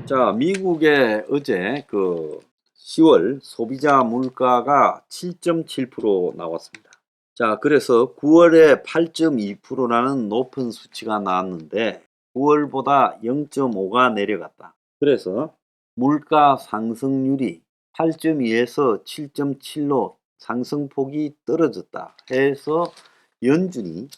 자, 미국의 어제 10월 소비자 물가가 7.7% 나왔습니다. 자, 그래서 9월에 8.2%라는 높은 수치가 나왔는데 9월보다 0.5가 내려갔다. 그래서 물가 상승률이 8.2에서 7.7로 상승폭이 떨어졌다 해서 연준이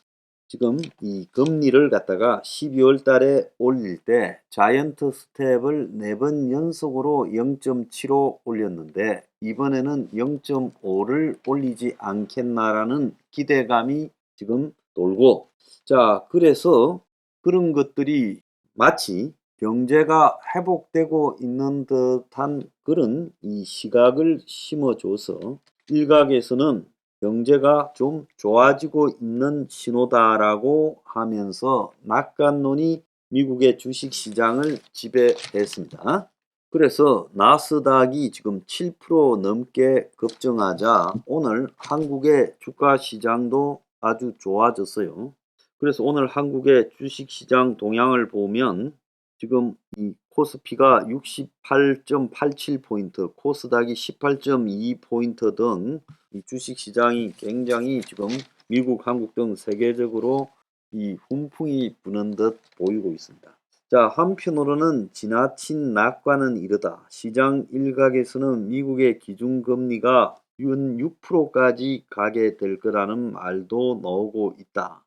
지금 이 금리를 갖다가 12월 달에 올릴 때 자이언트 스텝을 4번 연속으로 0.75 올렸는데 이번에는 0.5를 올리지 않겠나라는 기대감이 지금 돌고, 자, 그래서 그런 것들이 마치 경제가 회복되고 있는 듯한 그런 이 시각을 심어줘서 일각에서는 경제가 좀 좋아지고 있는 신호다라고 하면서 낙관론이 미국의 주식시장을 지배했습니다. 그래서 나스닥이 지금 7% 넘게 급증하자 오늘 한국의 주가시장도 아주 좋아졌어요. 그래서 오늘 한국의 주식시장 동향을 보면 지금 이 코스피가 68.87포인트, 코스닥이 18.2포인트 등 이 주식시장이 굉장히 지금 미국, 한국 등 세계적으로 이 훈풍이 부는 듯 보이고 있습니다. 자, 한편으로는 지나친 낙관은 이르다. 시장 일각에서는 미국의 기준금리가 연 6%까지 가게 될 거라는 말도 나오고 있다.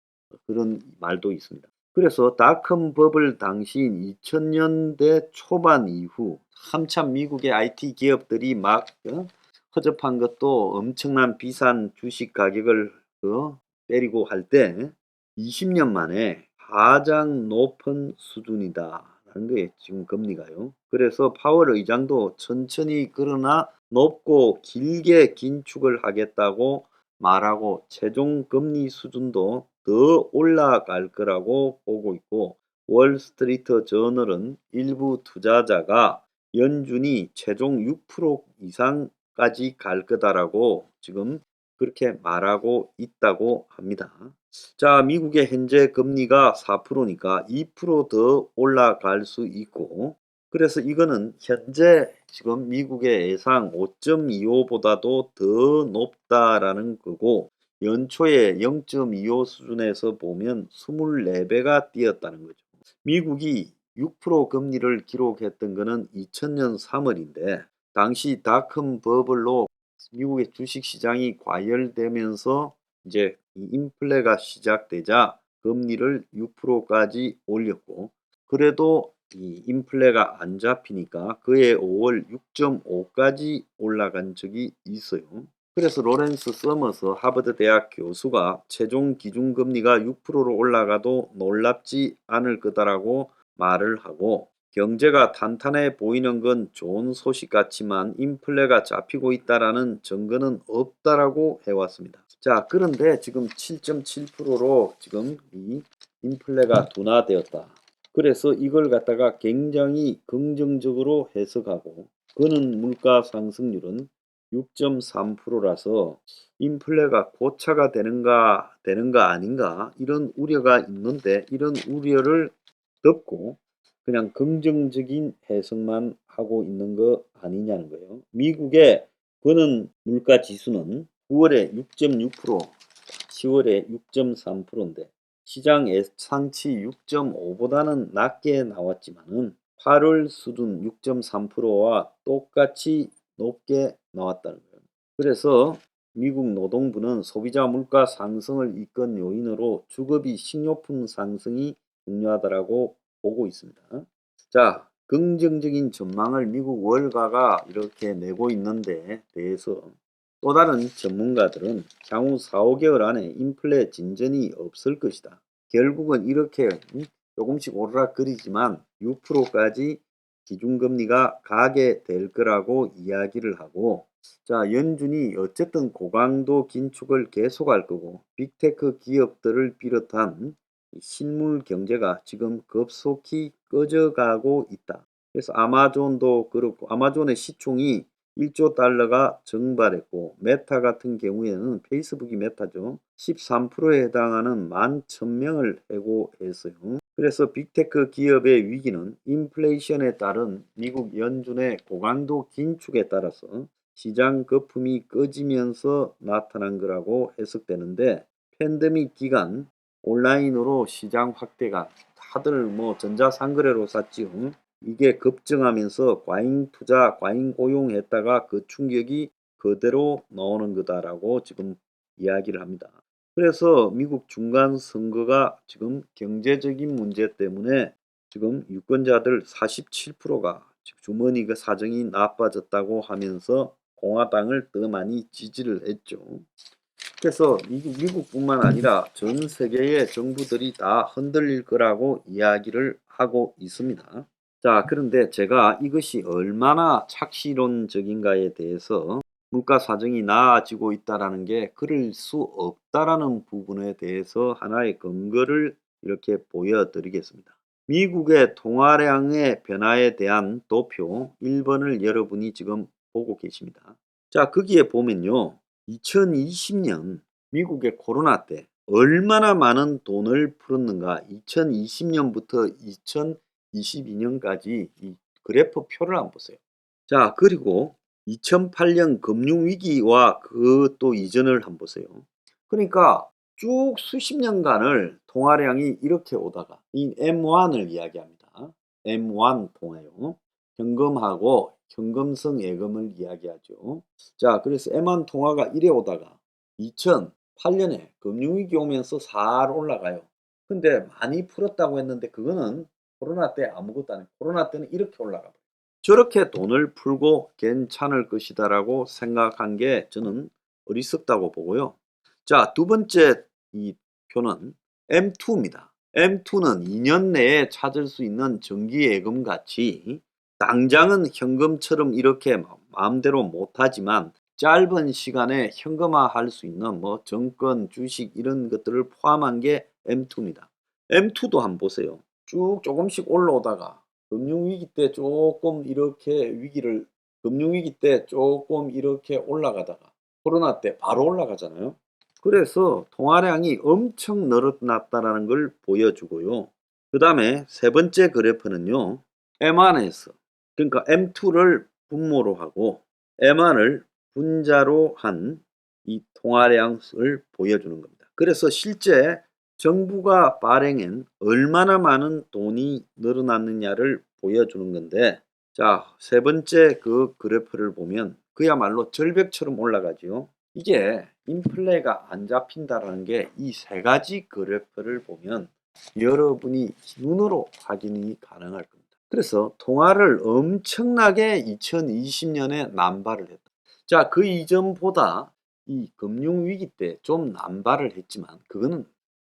그런 말도 있습니다. 그래서 닷컴 버블 당시인 2000년대 초반 이후 한참 미국의 IT 기업들이 막 허접한 것도 엄청난 비싼 주식 가격을 때리고 할 때 20년 만에 가장 높은 수준이다라는 게 지금 금리가요. 그래서 파월 의장도 천천히 그러나 높고 길게 긴축을 하겠다고 말하고 최종 금리 수준도 더 올라갈 거라고 보고 있고, 월스트리트 저널은 일부 투자자가 연준이 최종 6% 이상까지 갈 거다라고 지금 그렇게 말하고 있다고 합니다. 자, 미국의 현재 금리가 4%니까 2%더 올라갈 수 있고, 그래서 이거는 현재 지금 미국의 예상 5.25보다도 더 높다라는 거고, 연초에 0.25 수준에서 보면 24배가 뛰었다는 거죠. 미국이 6% 금리를 기록했던 것은 2000년 3월인데 당시 닷컴 버블로 미국의 주식시장이 과열되면서 이제 이 인플레가 시작되자 금리를 6%까지 올렸고, 그래도 이 인플레가 안 잡히니까 그해 5월 6.5까지 올라간 적이 있어요. 그래서 로렌스 서머스 하버드 대학 교수가 최종 기준금리가 6%로 올라가도 놀랍지 않을 거다라고 말을 하고, 경제가 탄탄해 보이는 건 좋은 소식 같지만 인플레가 잡히고 있다라는 증거는 없다라고 해왔습니다. 자, 그런데 지금 7.7%로 지금 이 인플레가 둔화되었다. 그래서 이걸 갖다가 굉장히 긍정적으로 해석하고, 그는 물가 상승률은 6.3%라서 인플레가 고차가 되는가 아닌가 이런 우려가 있는데, 이런 우려를 덮고 그냥 긍정적인 해석만 하고 있는 거 아니냐는 거예요. 미국의 그는 물가 지수는 9월에 6.6%, 10월에 6.3%인데 시장 예상치 6.5보다는 낮게 나왔지만은 8월 수준 6.3%와 똑같이 높게 나왔다는 거예요. 그래서 미국 노동부는 소비자 물가 상승을 이끈 요인으로 주거비 식료품 상승이 중요하다라고 보고 있습니다. 자, 긍정적인 전망을 미국 월가가 이렇게 내고 있는데 대해서 또 다른 전문가들은 향후 4, 5개월 안에 인플레 진전이 없을 것이다. 결국은 이렇게 조금씩 오르락거리지만 6%까지 기준금리가 가게 될 거라고 이야기를 하고, 자, 연준이 어쨌든 고강도 긴축을 계속할 거고 빅테크 기업들을 비롯한 실물 경제가 지금 급속히 꺼져가고 있다. 그래서 아마존도 그렇고 아마존의 시총이 1조 달러가 증발했고 메타 같은 경우에는 페이스북이 메타죠. 13%에 해당하는 11,000명을 해고했어요. 그래서 빅테크 기업의 위기는 인플레이션에 따른 미국 연준의 고강도 긴축에 따라서 시장 거품이 꺼지면서 나타난 거라고 해석되는데 팬데믹 기간 온라인으로 시장 확대가 다들 뭐 전자상거래로 샀지요. 이게 급증하면서 과잉 투자, 과잉 고용했다가 그 충격이 그대로 나오는 거다라고 지금 이야기를 합니다. 그래서 미국 중간 선거가 지금 경제적인 문제 때문에 지금 유권자들 47%가 주머니 그 사정이 나빠졌다고 하면서 공화당을 더 많이 지지를 했죠. 그래서 미국뿐만 아니라 전 세계의 정부들이 다 흔들릴 거라고 이야기를 하고 있습니다. 자, 그런데 제가 이것이 얼마나 착시론적인가에 대해서 물가 사정이 나아지고 있다라는 게 그럴 수 없다라는 부분에 대해서 하나의 근거를 이렇게 보여드리겠습니다. 미국의 통화량의 변화에 대한 도표 1번을 여러분이 지금 보고 계십니다. 자, 거기에 보면요. 2020년 미국의 코로나 때 얼마나 많은 돈을 풀었는가 2020년부터 2022년까지 이 그래프 표를 한번 보세요. 자, 그리고 2008년 금융위기와 그 또 이전을 한번 보세요. 그러니까 쭉 수십 년간을 통화량이 이렇게 오다가 이 M1을 이야기합니다. M1 통화요. 현금하고 현금성 예금을 이야기하죠. 자, 그래서 M1 통화가 이래 오다가 2008년에 금융위기 오면서 살 올라가요. 근데 많이 풀었다고 했는데 그거는 코로나 때 아무것도 안 해요. 코로나 때는 이렇게 올라가 버려요. 저렇게 돈을 풀고 괜찮을 것이다라고 생각한 게 저는 어리석다고 보고요. 자, 두 번째 이 표는 M2입니다. M2는 2년 내에 찾을 수 있는 정기예금 같이 당장은 현금처럼 이렇게 마음대로 못하지만 짧은 시간에 현금화할 수 있는 뭐 정권, 주식 이런 것들을 포함한 게 M2입니다. M2도 한번 보세요. 쭉 조금씩 올라오다가 금융위기 때 조금 이렇게 금융위기 때 조금 이렇게 올라가다가 코로나 때 바로 올라가잖아요. 그래서 통화량이 엄청 늘어났다는 걸 보여주고요. 그 다음에 세 번째 그래프는요. M1에서 그러니까 M2를 분모로 하고 M1을 분자로 한 이 통화량을 보여주는 겁니다. 그래서 실제 정부가 발행한 얼마나 많은 돈이 늘어났느냐를 보여주는 건데 자, 세 번째 그 그래프를 보면 그야말로 절벽처럼 올라가지요. 이게 인플레가 안 잡힌다라는 게 이 세 가지 그래프를 보면 여러분이 눈으로 확인이 가능할 겁니다. 그래서 통화를 엄청나게 2020년에 남발을 했다. 자, 그 이전보다 이 금융위기 때 좀 남발을 했지만 그거는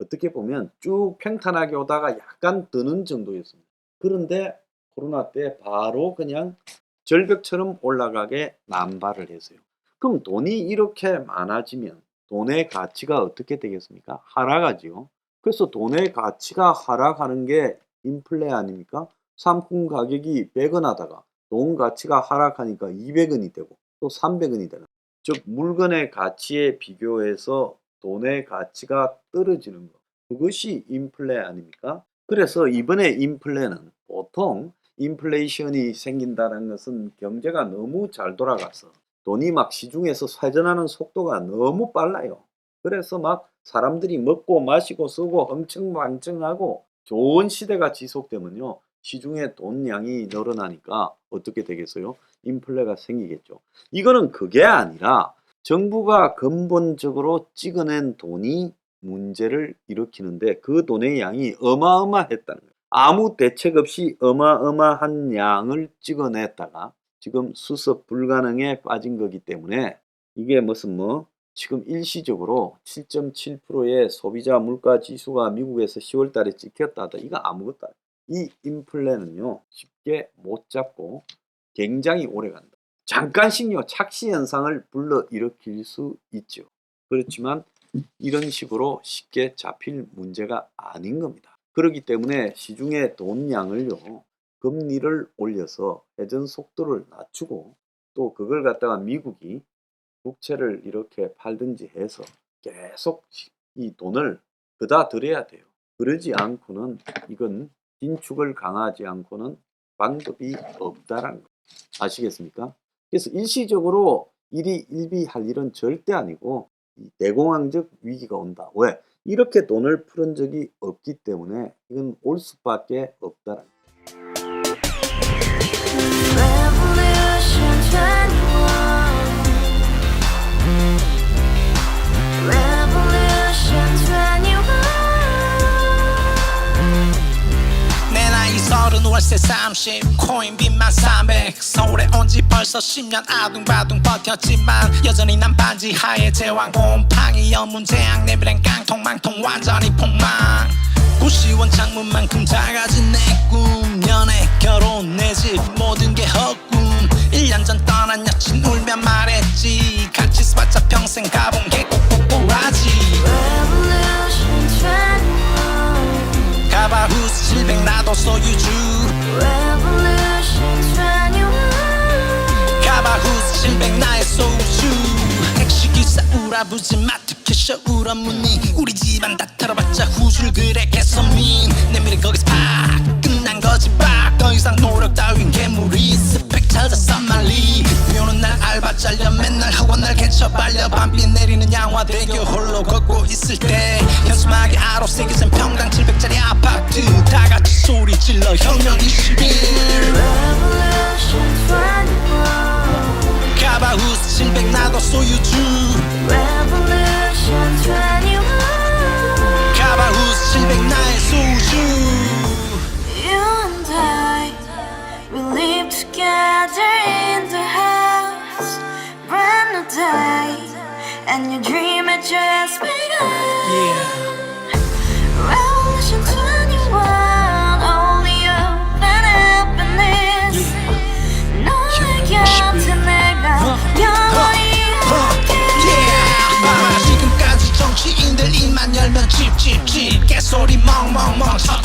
어떻게 보면 쭉 평탄하게 오다가 약간 드는 정도였습니다. 그런데 코로나 때 바로 그냥 절벽처럼 올라가게 남발을 했어요. 그럼 돈이 이렇게 많아지면 돈의 가치가 어떻게 되겠습니까? 하락하지요. 그래서 돈의 가치가 하락하는 게 인플레 아닙니까? 상품 가격이 100원 하다가 돈 가치가 하락하니까 200원이 되고 또 300원이 되는 즉 물건의 가치에 비교해서 돈의 가치가 떨어지는 것. 그것이 인플레 아닙니까? 그래서 이번에 인플레는 보통 인플레이션이 생긴다는 것은 경제가 너무 잘 돌아가서 돈이 막 시중에서 쇄전하는 속도가 너무 빨라요. 그래서 막 사람들이 먹고 마시고 쓰고 흥청망청하고 좋은 시대가 지속되면요. 시중에 돈 양이 늘어나니까 어떻게 되겠어요? 인플레가 생기겠죠. 이거는 그게 아니라 정부가 근본적으로 찍어낸 돈이 문제를 일으키는데 그 돈의 양이 어마어마했다는 거예요. 아무 대책 없이 어마어마한 양을 찍어냈다가 지금 수습 불가능에 빠진 거기 때문에 이게 무슨 뭐 지금 일시적으로 7.7%의 소비자 물가 지수가 미국에서 10월 달에 찍혔다다. 이거 아무것도 아니에요. 이 인플레는요. 쉽게 못 잡고 굉장히 오래 간다. 잠깐씩요. 착시 현상을 불러일으킬 수 있죠. 그렇지만 이런 식으로 쉽게 잡힐 문제가 아닌 겁니다. 그렇기 때문에 시중의 돈 양을요. 금리를 올려서 회전 속도를 낮추고 또 그걸 갖다가 미국이 국채를 이렇게 팔든지 해서 계속 이 돈을 그다 들여야 돼요. 그러지 않고는 이건 긴축을 강화하지 않고는 방법이 없다라는 거 아시겠습니까? 그래서 일시적으로 일비할 일은 절대 아니고 내공황적 위기가 온다. 왜? 이렇게 돈을 풀은 적이 없기 때문에 이건 올 수밖에 없다라는 거. 내 나이 30 월세 30 코인빚만 300 서울에 온 지 벌써 10년 아둥바둥 버텼지만 여전히 난 반지 하에 제왕 곰팡이 연문제약 내비랭 깡통 망통 완전히 폭망 구시원 창문만큼 작아진 내 꿈 연애 결혼 내 집 모든 게 헛꿈 1년 전 떠난 여친 울며 말했지 같이 살자 평생 가본 게 꼭꼭꼭하지 가바후스 700 나도 소유주 가바후스 700 나의 소주 택시기사 우라부지 마트 캐셔 울어무니 우리 집안 다 털어봤자 후줄 그래 개선민 내 미래 거기서 팍 끝난 거지 팍 더 이상 노력 따윈 괴물이 스펙 찾아서 말리 비오는 날 알바 잘려 맨날 학원 날 개쳐 발려 밤비 내리는 양화대교 홀로 걷고 있을 때 현수막에 아로 새겨진 평당 700짜리 아파트 다같이 소리 질러 혁명 21 가바후스 700 나도 소유주 가바후스 700 나의 소주 You and I, we live together in the house, brand new day, and your dream had just begun. yeah. Revolution 21, only hope and happiness. 너의 곁에 내가 영원히 함께. 지금까지 정치인들 입만 열면 찝찝찝 개소리 멍멍멍 첫